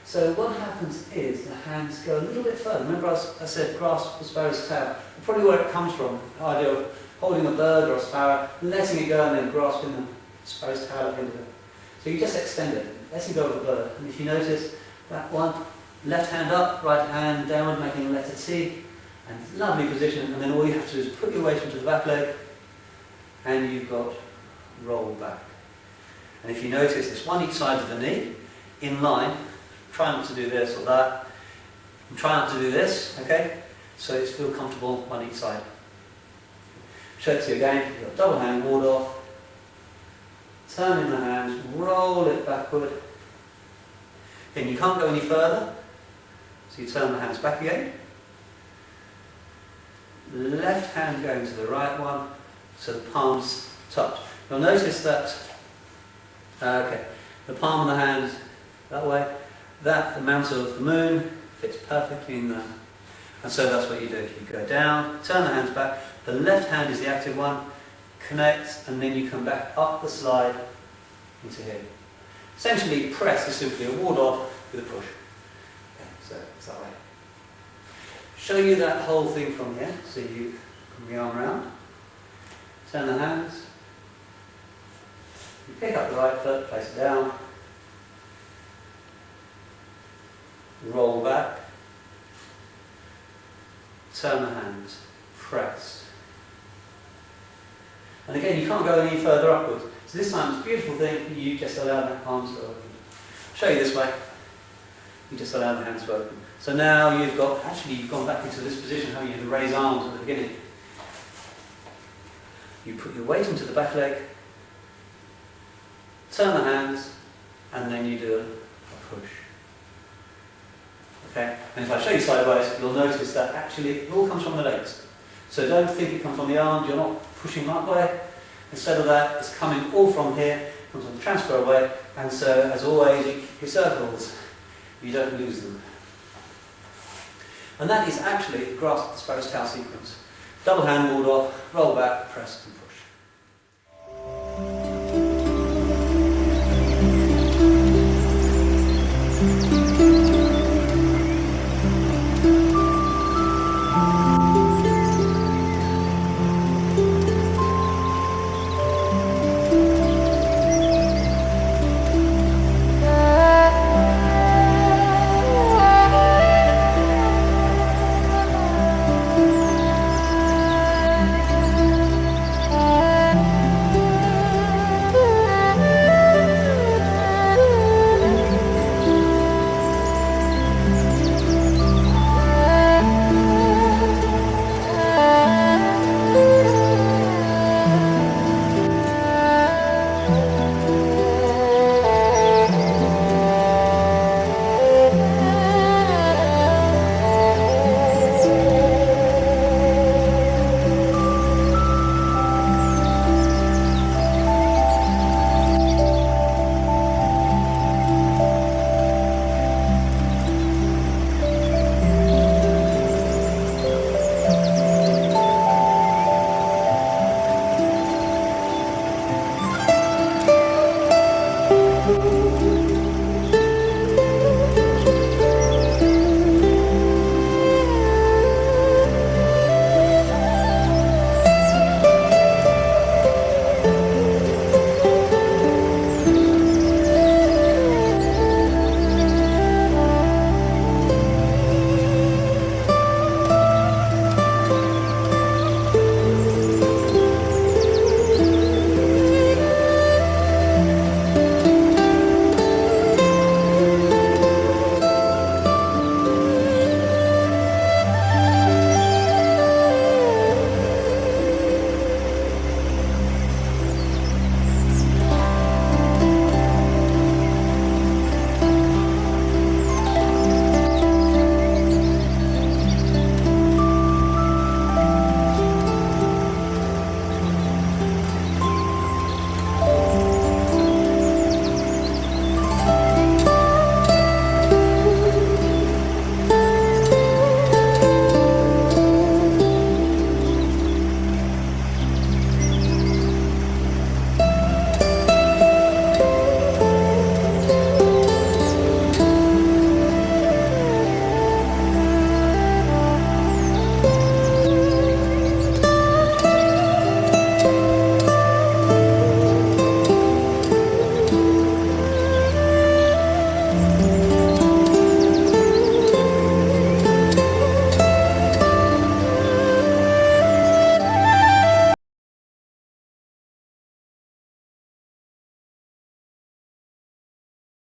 So what happens is the hands go a little bit further. Remember I said grasp the sparrow's tail? Probably where it comes from, the idea of holding a bird or a sparrow, letting it go and then grasping the sparrow's tail up into it. So you just extend it, letting go of the bird. And if you notice that one, left hand up, right hand downward, making a letter T, and lovely position, and then all you have to do is put your weight into the back leg, and you've got roll back. And if you notice, it's one each side of the knee, in line. Try not to do this or that. And try not to do this, okay? So it's feel comfortable one each side. Show it to you again. You've got double hand ward off. Turn in the hands, roll it backward. Then you can't go any further, so you turn the hands back again. Left hand going to the right one, so the palms touch. You'll notice that, the palm of the hand that way, that the mantle of the moon fits perfectly in there. And so that's what you do. You go down, turn the hands back, the left hand is the active one, connect, and then you come back up the slide into here. Essentially, press is simply a ward off with a push. Okay, so it's that way. Show you that whole thing from here. So you bring the arm around, turn the hands, you pick up the right foot, place it down, roll back, turn the hands, press. And again, you can't go any further upwards. So this time, it's a beautiful thing, you just allow the arms to open. I'll show you this way. You just allow the hands to open. So now you've gone back into this position, haven't you, to raise arms at the beginning. You put your weight into the back leg, turn the hands, and then you do a push. Okay? And if I show you sideways, you'll notice that actually it all comes from the legs. So don't think it comes from the arms, you're not pushing that way. Instead of that, it's coming all from here, it comes on the transfer away, and so as always, you keep your circles, you don't lose them. And that is actually grasp the sparrow's tail sequence. Double hand ward off, roll back, press and push.